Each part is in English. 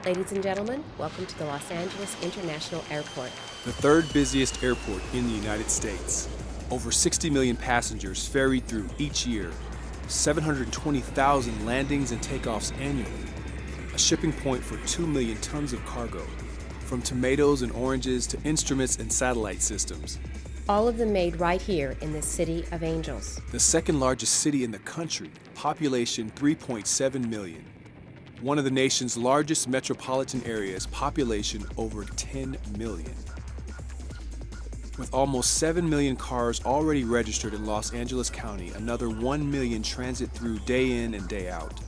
Ladies and gentlemen, welcome to the Los Angeles International Airport. The third busiest airport in the United States. Over 60 million passengers ferried through each year, 720,000 landings and takeoffs annually, a shipping point for 2 million tons of cargo, from tomatoes and oranges to instruments and satellite systems. All of them made right here in the City of Angels. The second largest city in the country, population 3.7 million. One of the nation's largest metropolitan areas, population over 10 million. With almost 7 million cars already registered in Los Angeles County, another 1 million transit through day in and day out.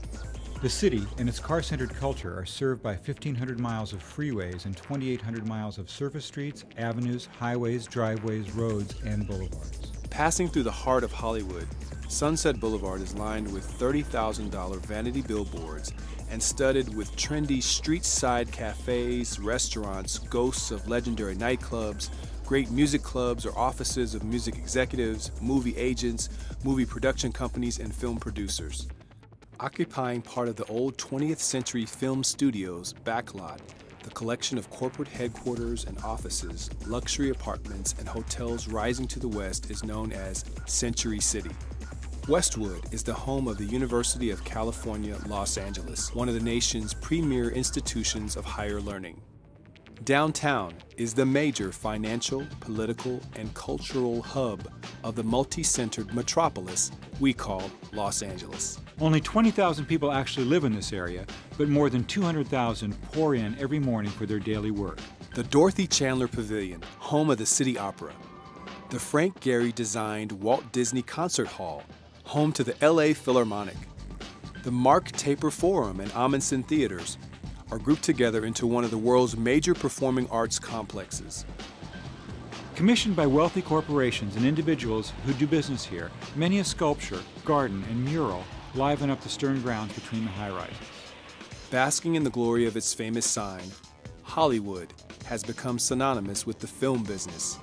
The city and its car-centered culture are served by 1,500 miles of freeways and 2,800 miles of surface streets, avenues, highways, driveways, roads, and boulevards. Passing through the heart of Hollywood, Sunset Boulevard is lined with $30,000 vanity billboards and studded with trendy street-side cafes, restaurants, ghosts of legendary nightclubs, great music clubs or offices of music executives, movie agents, movie production companies, and film producers. Occupying part of the old 20th century film studios backlot, the collection of corporate headquarters and offices, luxury apartments, and hotels rising to the west is known as Century City. Westwood is the home of the University of California, Los Angeles, one of the nation's premier institutions of higher learning. Downtown is the major financial, political, and cultural hub of the multi-centered metropolis we call Los Angeles. Only 20,000 people actually live in this area, but more than 200,000 pour in every morning for their daily work. The Dorothy Chandler Pavilion, home of the City Opera. The Frank Gehry designed Walt Disney Concert Hall, home to the LA Philharmonic. The Mark Taper Forum and Amundsen Theaters are grouped together into one of the world's major performing arts complexes. Commissioned by wealthy corporations and individuals who do business here, many a sculpture, garden, and mural liven up the stern grounds between the high-rises. Basking in the glory of its famous sign, Hollywood has become synonymous with the film business.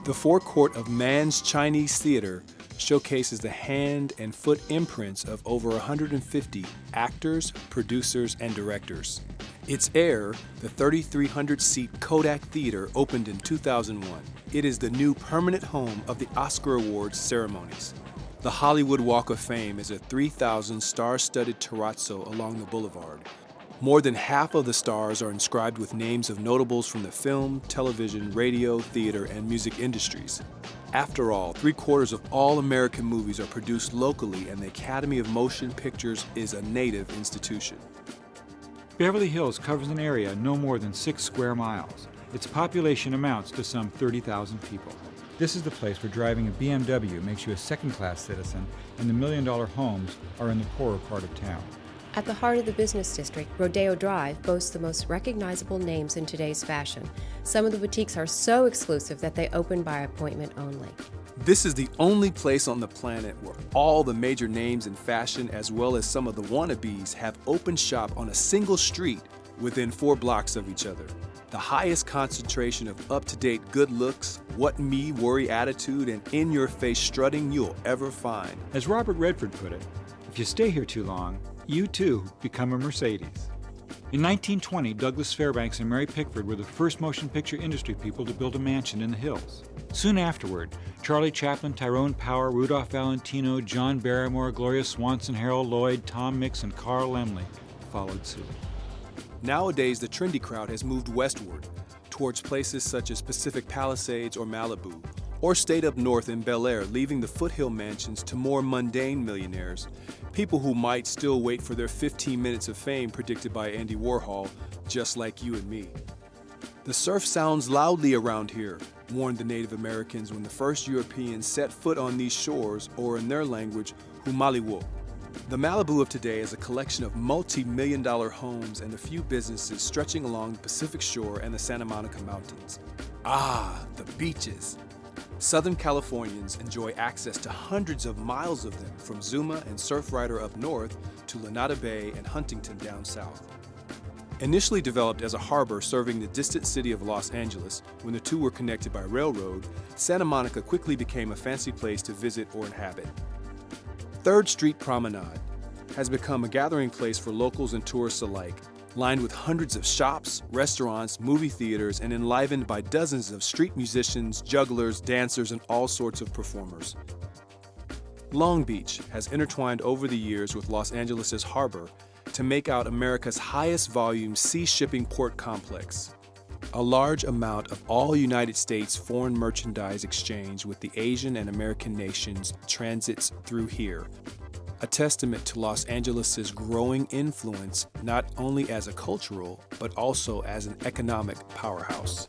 The forecourt of Mann's Chinese Theater showcases the hand and foot imprints of over 150 actors, producers, and directors. Its heir, the 3,300-seat Kodak Theater, opened in 2001. It is the new permanent home of the Oscar Awards ceremonies. The Hollywood Walk of Fame is a 3,000 star-studded terrazzo along the boulevard. More than half of the stars are inscribed with names of notables from the film, television, radio, theater, and music industries. After all, 3/4 of all American movies are produced locally, and the Academy of Motion Pictures is a native institution. Beverly Hills covers an area no more than 6 square miles. Its population amounts to some 30,000 people. This is the place where driving a BMW makes you a second-class citizen, and the million-dollar homes are in the poorer part of town. At the heart of the business district, Rodeo Drive boasts the most recognizable names in today's fashion. Some of the boutiques are so exclusive that they open by appointment only. This is the only place on the planet where all the major names in fashion, as well as some of the wannabes, have open shop on a single street within 4 blocks of each other. The highest concentration of up-to-date good looks, what-me worry attitude, and in-your-face strutting you'll ever find. As Robert Redford put it, if you stay here too long, you too become a Mercedes. In 1920, Douglas Fairbanks and Mary Pickford were the first motion picture industry people to build a mansion in the hills. Soon afterward, Charlie Chaplin, Tyrone Power, Rudolph Valentino, John Barrymore, Gloria Swanson, Harold Lloyd, Tom Mix, and Carl Laemmle followed suit. Nowadays, the trendy crowd has moved westward, towards places such as Pacific Palisades or Malibu, or stayed up north in Bel Air, leaving the foothill mansions to more mundane millionaires, people who might still wait for their 15 minutes of fame predicted by Andy Warhol, just like you and me. The surf sounds loudly around here, warned the Native Americans when the first Europeans set foot on these shores, or in their language, Humaliwo. The Malibu of today is a collection of multi-million-dollar homes and a few businesses stretching along the Pacific shore and the Santa Monica Mountains. Ah, the beaches! Southern Californians enjoy access to hundreds of miles of them, from Zuma and Surfrider up north to Lanada Bay and Huntington down south. Initially developed as a harbor serving the distant city of Los Angeles, when the two were connected by railroad, Santa Monica quickly became a fancy place to visit or inhabit. 3rd Street Promenade has become a gathering place for locals and tourists alike, lined with hundreds of shops, restaurants, movie theaters, and enlivened by dozens of street musicians, jugglers, dancers, and all sorts of performers. Long Beach has intertwined over the years with Los Angeles' harbor to make out America's highest volume sea shipping port complex. A large amount of all United States foreign merchandise exchange with the Asian and American nations transits through here, a testament to Los Angeles' growing influence not only as a cultural, but also as an economic powerhouse.